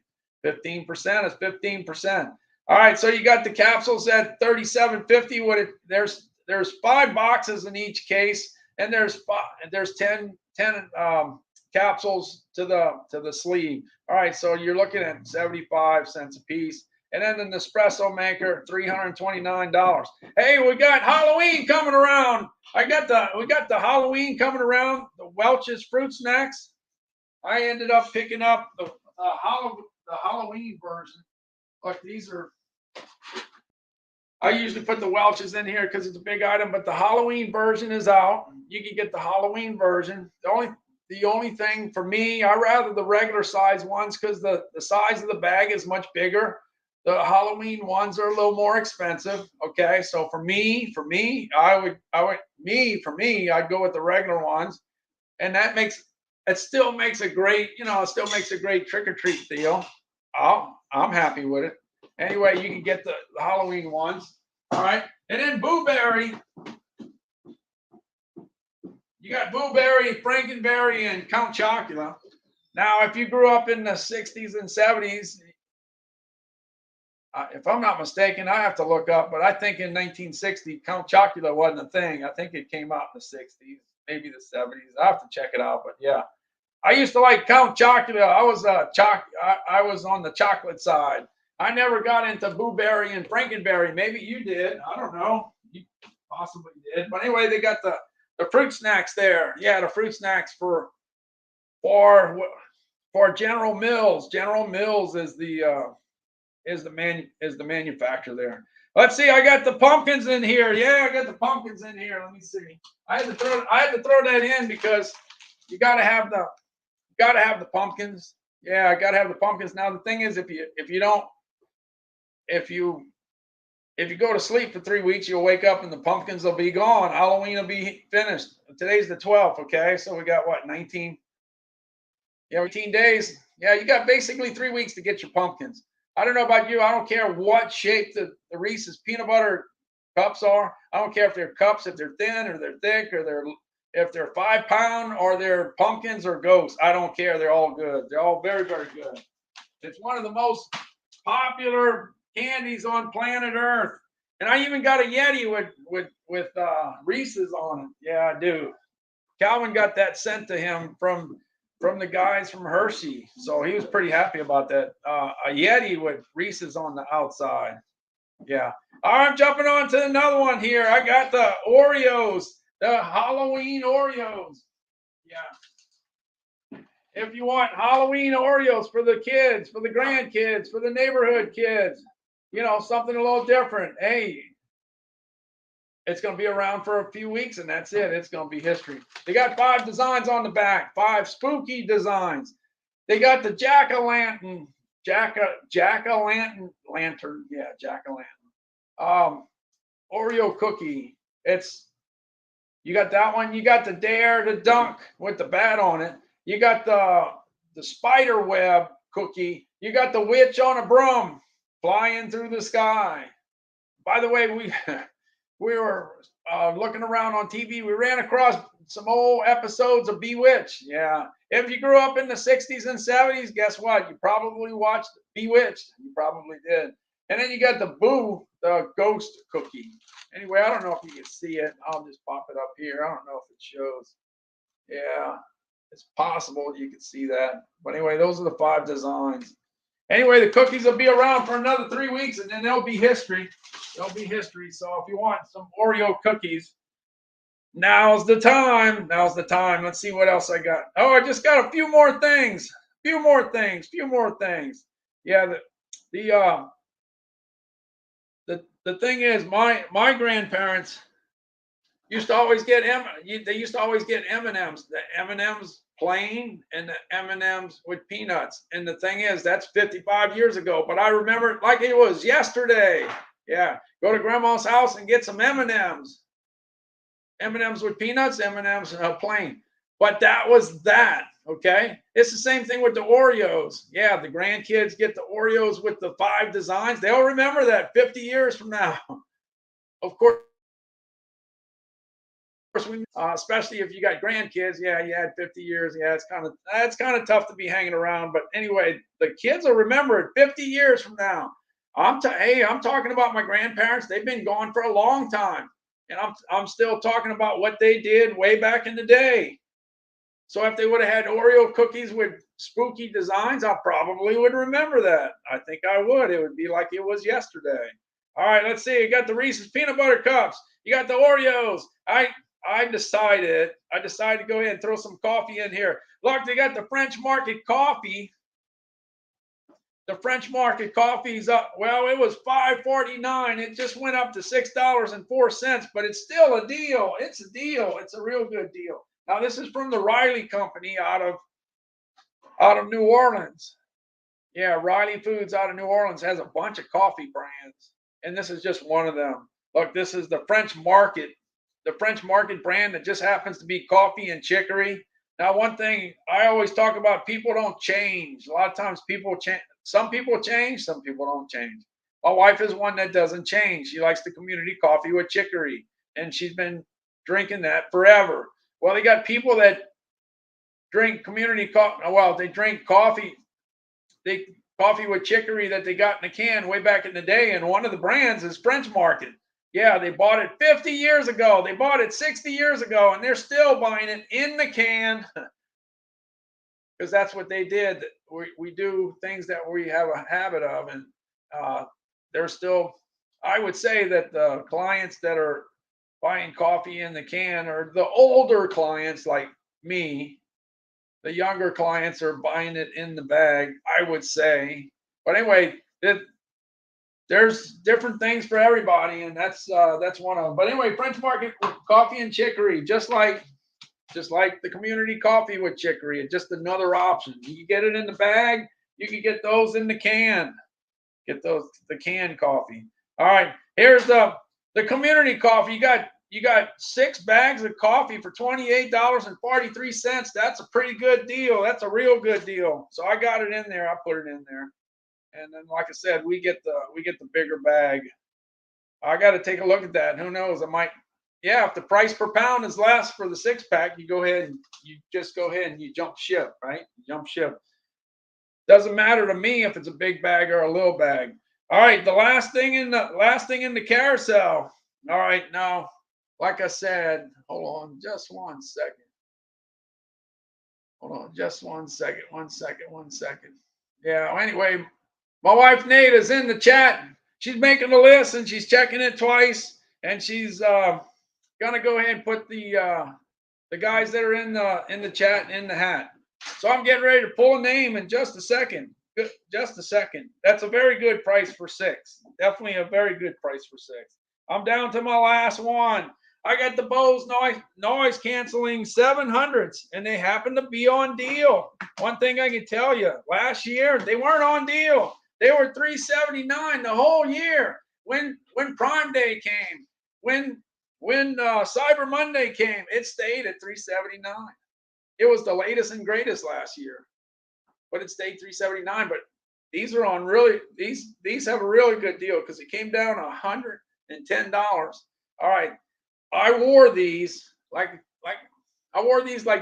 15% is 15%. All right, so you got the capsules at $37.50. There's 5 boxes in each case, and there's 10 capsules to the sleeve. All right, so you're looking at 75 cents a piece. And then the Nespresso maker, $329. Hey, we got Halloween coming around. We got the Halloween coming around. The Welch's fruit snacks. I ended up picking up the Halloween version. Look, these are. I usually put the Welch's in here because it's a big item, but the Halloween version is out. You can get the Halloween version. The only thing for me, I rather the regular size ones because the size of the bag is much bigger. The Halloween ones are a little more expensive. Okay, so for me, I'd go with the regular ones, and it still makes a great trick or treat deal. I'm happy with it. Anyway, you can get the Halloween ones. All right, and then Blueberry. You got Blueberry, Frankenberry, and Count Chocula. Now, if you grew up in the 60s and 70s. If I'm not mistaken, I have to look up, but I think in 1960, Count Chocula wasn't a thing. I think it came out in the 60s, maybe the 70s. I have to check it out, but yeah. I used to like Count Chocula. I was on the chocolate side. I never got into Blueberry and Frankenberry. Maybe you did. I don't know. You possibly did. But anyway, they got the fruit snacks there. Yeah, the fruit snacks for General Mills. General Mills is the manufacturer there. Let's see. I got the pumpkins in here. Yeah, I got the pumpkins in here. Let me see. I had to throw that in because you gotta have the pumpkins. Yeah, I gotta have the pumpkins. Now the thing is, if you go to sleep for 3 weeks, you'll wake up and the pumpkins will be gone. Halloween will be finished. Today's the 12th. Okay, so we got what, 19? Yeah, 18 days. Yeah, you got basically 3 weeks to get your pumpkins. I don't know about you. I don't care what shape the Reese's peanut butter cups are. I don't care if they're cups, if they're thin or they're thick, or if they're 5 pound or they're pumpkins or ghosts. I don't care. They're all good. They're all very, very good. It's one of the most popular candies on planet Earth. And I even got a Yeti with Reese's on it. Yeah, I do. Calvin got that sent to him from the guys from Hershey. So he was pretty happy about that. A Yeti with Reese's on the outside. Yeah. All right, I'm jumping on to another one here. I got the Oreos, the Halloween Oreos. Yeah. If you want Halloween Oreos for the kids, for the grandkids, for the neighborhood kids, something a little different. Hey, it's going to be around for a few weeks, and that's it. It's going to be history. They got 5 designs on the back, 5 spooky designs. They got the jack-o'-lantern. Lantern. Yeah, jack-o'-lantern. Oreo cookie. You got that one. You got the Dare to Dunk with the bat on it. You got the spider web cookie. You got the witch on a broom flying through the sky. By the way, we were looking around on TV. We ran across some old episodes of Bewitched. Yeah. If you grew up in the 60s and 70s, guess what? You probably watched Bewitched. You probably did. And then you got the Boo, the ghost cookie. Anyway, I don't know if you can see it. I'll just pop it up here. I don't know if it shows. Yeah, it's possible you can see that. But anyway, those are the 5 designs. Anyway, the cookies will be around for another 3 weeks, and then they'll be history. They'll be history. So if you want some Oreo cookies, now's the time. Now's the time. Let's see what else I got. Oh, I just got a few more things. Yeah, The the thing is, my grandparents used to always get they used to always get M&Ms, the M&Ms plain and the M&Ms with peanuts. And the thing is, that's 55 years ago, but I remember it like it was yesterday. Yeah, go to grandma's house and get some M&Ms. M&Ms with peanuts, M&Ms plain. But that was that, okay? It's the same thing with the Oreos. Yeah, the grandkids get the Oreos with the 5 designs. They'll remember that 50 years from now. Of course, especially if you got grandkids. Yeah, you had 50 years. Yeah, it's kind of tough to be hanging around. But anyway, the kids will remember it 50 years from now. Hey, I'm talking about my grandparents. They've been gone for a long time, and I'm still talking about what they did way back in the day. So if they would have had Oreo cookies with spooky designs, I probably would remember that. I think I would. It would be like it was yesterday. All right, let's see. You got the Reese's peanut butter cups. You got the Oreos. I decided to go ahead and throw some coffee in here. Look, they got the French Market coffee. The French Market coffee's up. Well, it was $5.49. It just went up to $6.04, but it's still a deal. It's a deal. It's a real good deal. Now, this is from the Riley Company out of New Orleans. Yeah, Riley Foods out of New Orleans has a bunch of coffee brands, and this is just one of them. Look, this is the French Market brand that just happens to be coffee and chicory. Now, one thing I always talk about, people don't change. A lot of times people change. Some people change, some people don't change. My wife is one that doesn't change. She likes the community coffee with chicory, and she's been drinking that forever. Well, they got people that drink community coffee. Well, they drink coffee. Coffee with chicory that they got in a can way back in the day, and one of the brands is French Market. Yeah, they bought it 50 years ago. They bought it 60 years ago, and they're still buying it in the can because that's what they did. We do things that we have a habit of, and they're still. I would say that the clients that are buying coffee in the can are the older clients like me. The younger clients are buying it in the bag, I would say. But anyway, there's different things for everybody, and that's one of them. But anyway, French Market coffee and chicory, just like the community coffee with chicory, it's just another option. You can get it in the bag. You can get those in the can. Get the canned coffee. All right, here's the community coffee. You got 6 bags of coffee for $28.43. That's a pretty good deal. That's a real good deal. So I got it in there. I put it in there. And then, like I said, we get the bigger bag. I got to take a look at that. Who knows? I might. Yeah, if the price per pound is less for the 6-pack, you just go ahead and you jump ship, right? You jump ship. Doesn't matter to me if it's a big bag or a little bag. All right, the last thing in the carousel. All right, now, like I said, hold on just one second. Hold on just one second. Yeah. Anyway. My wife Nate is in the chat. She's making a list and she's checking it twice, and she's gonna go ahead and put the guys that are in the chat in the hat. So I'm getting ready to pull a name in just a second. Just a second. That's a very good price for 6. Definitely a very good price for 6. I'm down to my last one. I got the Bose noise canceling 700s, and they happen to be on deal. One thing I can tell you, last year they weren't on deal. They were $379 the whole year. When Prime Day came, when Cyber Monday came, it stayed at $379. It was the latest and greatest last year, but it stayed $379. But these are on these have a really good deal because it came down $110. All right, I wore these like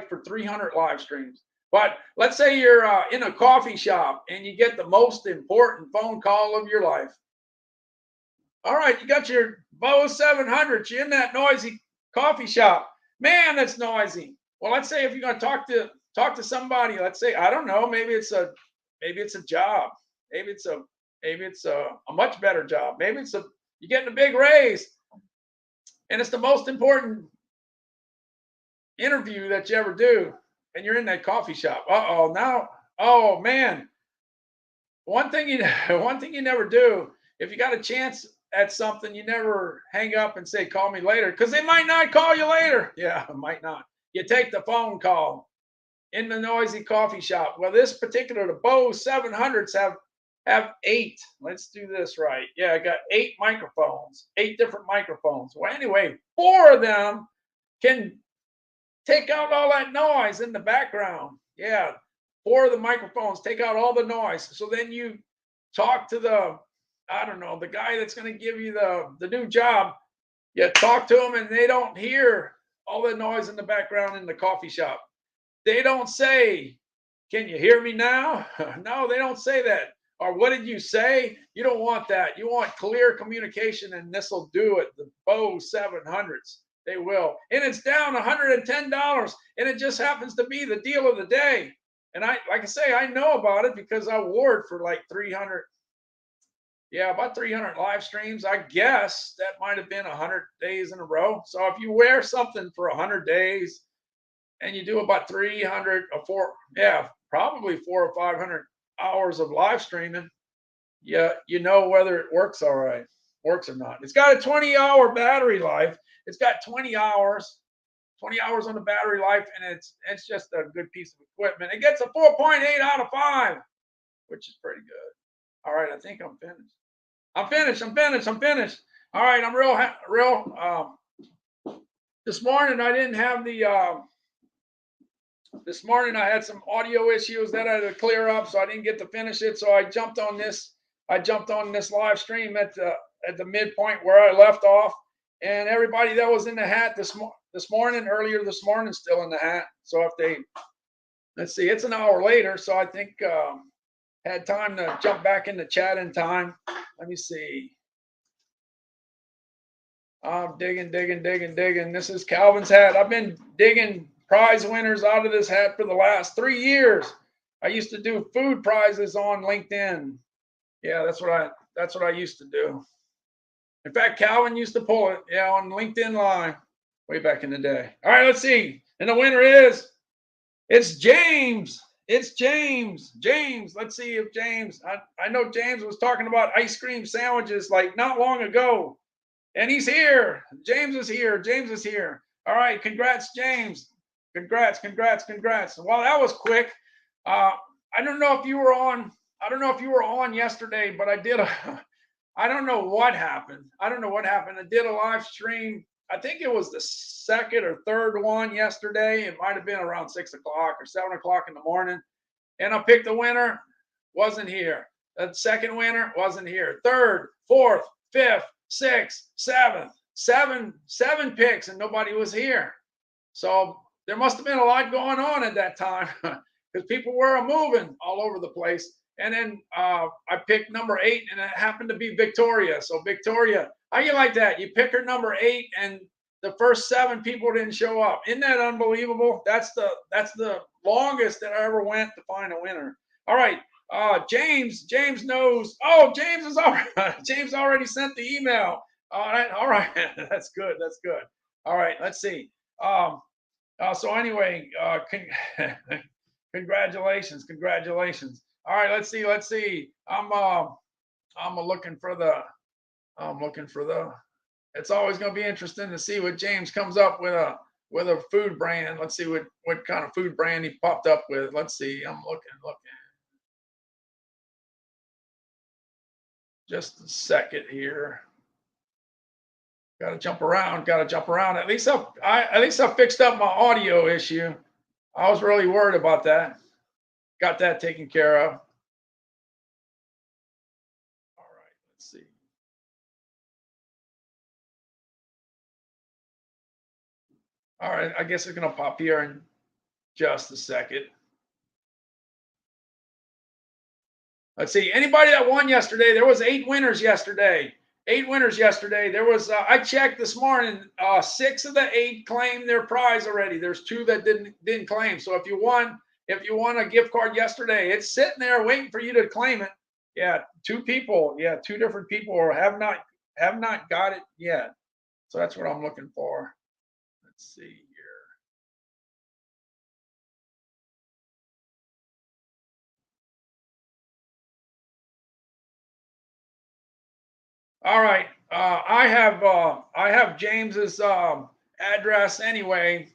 for 300 live streams. But let's say you're in a coffee shop and you get the most important phone call of your life. All right, you got your Bose 700. You're in that noisy coffee shop. Man, that's noisy. Well, let's say if you're going to talk to somebody, let's say, I don't know, maybe it's a job. Maybe it's a much better job. Maybe you're getting a big raise, and it's the most important interview that you ever do. And you're in that coffee shop. Oh man. one thing you one thing you never do, if you got a chance at something, you never hang up and say, call me later, because they might not call you later. Yeah, might not. You take the phone call in the noisy coffee shop. Well, this particular, the Bose 700s have 8. Let's do this right. Yeah, I got 8 microphones, 8 different microphones. Well, anyway, 4 of them can take out all that noise in the background. Yeah, 4 of the microphones take out all the noise. So then you talk to the, I don't know, the guy that's going to give you the new job. You talk to them and they don't hear all the noise in the background in the coffee shop. They don't say, can you hear me now? No, they don't say that. Or what did you say? You don't want that. You want clear communication, and this will do it. The Bose 700s, they will. And it's down $110, and it just happens to be the deal of the day. And like I say, I know about it because I wore it for like 300. Yeah, about 300 live streams. I guess that might have been 100 days in a row. So if you wear something for 100 days, and you do about 300 or 4, yeah, probably 400 or 500 hours of live streaming, yeah, you know whether it works all right, works or not. It's got a 20-hour battery life. It's got 20 hours on the battery life, and it's just a good piece of equipment. It gets a 4.8 out of 5, which is pretty good. All right, I think I'm finished. I'm finished. All right, I'm real. This morning I didn't have the. This morning I had some audio issues that I had to clear up, so I didn't get to finish it. So I jumped on this. I jumped on this live stream at the midpoint where I left off, and everybody that was in the hat earlier this morning, still in the hat. So if they, let's see, it's an hour later, so I think had time to jump back in the chat in time. Let me see. I'm digging. This is Calvin's hat. I've been digging prize winners out of this hat for the last 3 years. I used to do food prizes on LinkedIn. Yeah, that's what I used to do. In fact, Calvin used to pull it, yeah, on LinkedIn Live way back in the day. All right, let's see. And the winner it's James. It's James. James. Let's see if James. I know James was talking about ice cream sandwiches like not long ago. And he's here. James is here. All right. Congrats, James. Congrats. Well, that was quick. I don't know if you were on. I don't know if you were on yesterday, but I did I don't know what happened. I did a live stream. I think it was the second or third one yesterday. It might have been around 6 o'clock or 7 o'clock in the morning. And I picked the winner. Wasn't here. The second winner wasn't here. Third, fourth, fifth, sixth, seventh, seven picks, and nobody was here. So there must have been a lot going on at that time because people were moving all over the place. And then I picked number 8, and it happened to be Victoria. So Victoria, how you like that? You pick her number 8, and the first 7 people didn't show up. Isn't that unbelievable? That's the longest that I ever went to find a winner. All right. James knows. Oh, James already sent the email. All right. That's good. All right. Let's see. So anyway, congratulations. All right. Let's see. I'm looking for the. It's always going to be interesting to see what James comes up with a food brand. Let's see what kind of food brand he popped up with. Let's see. I'm looking. Just a second here. Got to jump around. At least I fixed up my audio issue. I was really worried about that. Got that taken care of. All right, let's see. All right, I guess it's gonna pop here in just a second. Let's see. Anybody that won yesterday? There was 8 winners yesterday. There was I checked this morning. 6 of the 8 claimed their prize already. There's 2 that didn't claim. So if you won a gift card yesterday, it's sitting there waiting for you to claim it. Yeah, 2 people. Yeah, 2 different people have not got it yet. So that's what I'm looking for. Let's see here. All right. I have James's address anyway.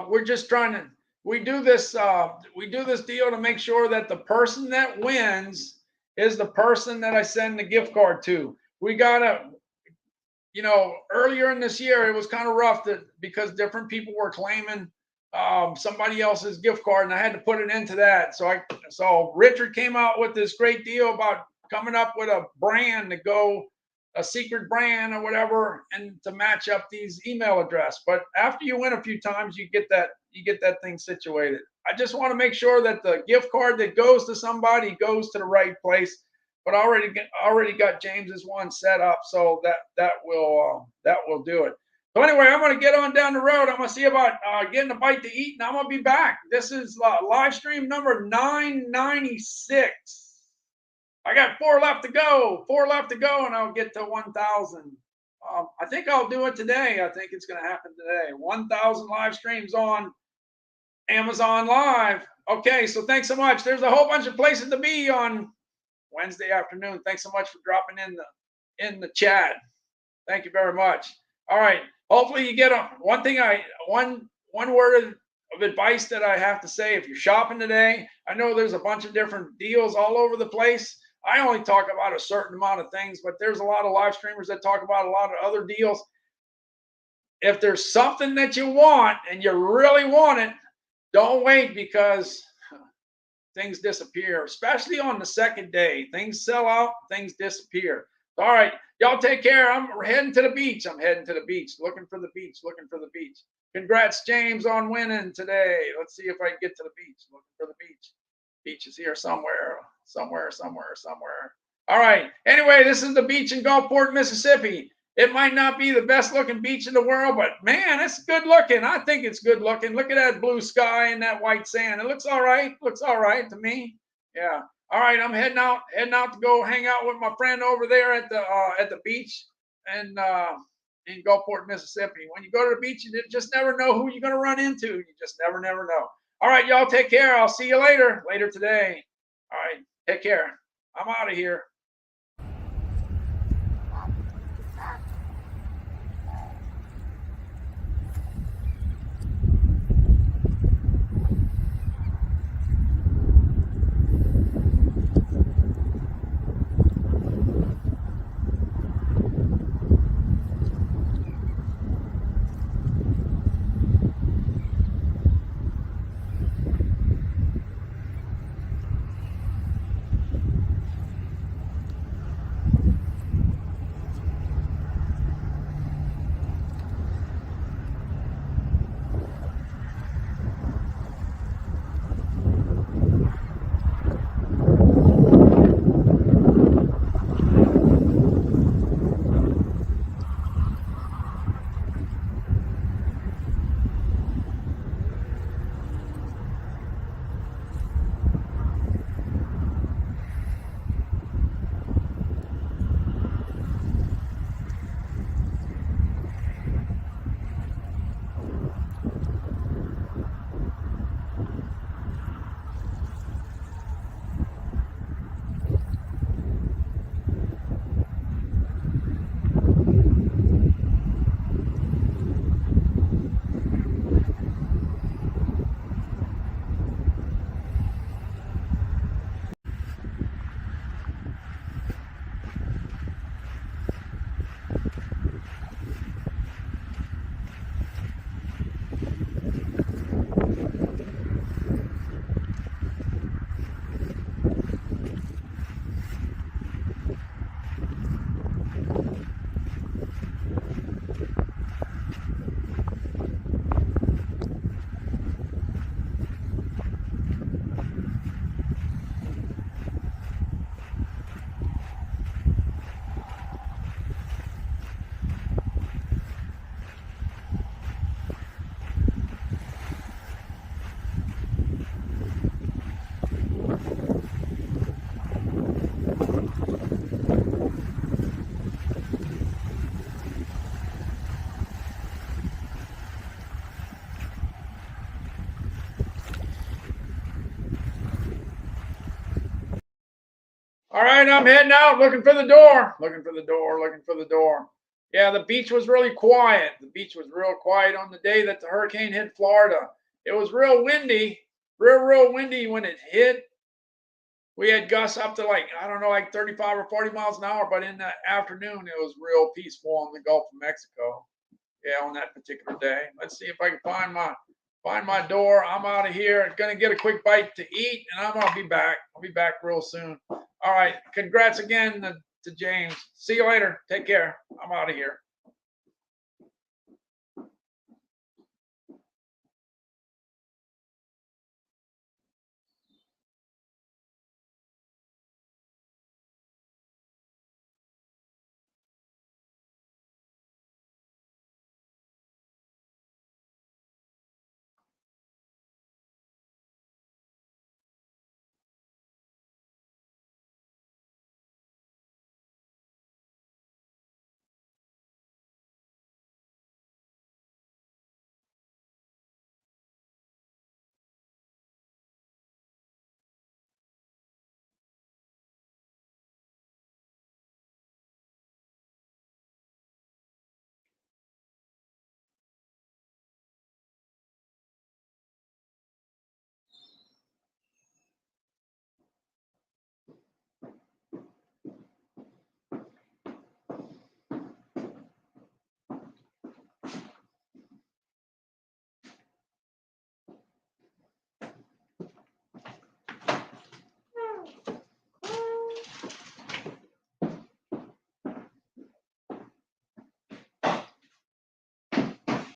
We're just trying to we do this deal to make sure that the person that wins is the person that I send the gift card to. We gotta, earlier in this year it was kind of rough because different people were claiming somebody else's gift card, and I had to put it into that. So Richard came out with this great deal about coming up with a brand to go, a secret brand or whatever, and to match up these email address. But after you win a few times, you get that thing situated. I just want to make sure that the gift card that goes to somebody goes to the right place. But I already got James's one set up, so that will do it. So anyway, I'm going to get on down the road. I'm going to see about getting a bite to eat, and I'm going to be back. This is live stream number 996. I got 4 left to go, and I'll get to 1,000. I think I'll do it today. I think it's going to happen today. 1,000 live streams on Amazon Live. Okay, so thanks so much. There's a whole bunch of places to be on Wednesday afternoon. Thanks so much for dropping in the chat. Thank you very much. All right. Hopefully you get one word of advice that I have to say. If you're shopping today, I know there's a bunch of different deals all over the place. I only talk about a certain amount of things, but there's a lot of live streamers that talk about a lot of other deals. If there's something that you want and you really want it, don't wait, because things disappear, especially on the second day. Things sell out, things disappear. All right, y'all take care. I'm heading to the beach. Looking for the beach. Congrats, James, on winning today. Let's see if I can get to the beach. Looking for the beach. Beach is here somewhere. All right. Anyway, this is the beach in Gulfport, Mississippi. It might not be the best looking beach in the world, but man, it's good looking. I think it's good looking. Look at that blue sky and that white sand. It looks all right. To me. Yeah. All right. I'm heading out to go hang out with my friend over there at the beach and in Gulfport, Mississippi. When you go to the beach, you just never know who you're going to run into. You just never know. All right, y'all take care. I'll see you later today. All right. Take care. I'm out of here. All right, I'm heading out, looking for the door. Looking for the door, looking for the door. Yeah, the beach was really quiet. The beach was real quiet on the day that the hurricane hit Florida. It was real windy, real windy when it hit. We had gusts up to like, I don't know, like 35 or 40 miles an hour, but in the afternoon, it was real peaceful in the Gulf of Mexico. Yeah, on that particular day. Let's see if I can find my door. I'm out of here. Gonna get a quick bite to eat, and I'm gonna be back. I'll be back real soon. All right. Congrats again to James. See you later. Take care. I'm out of here.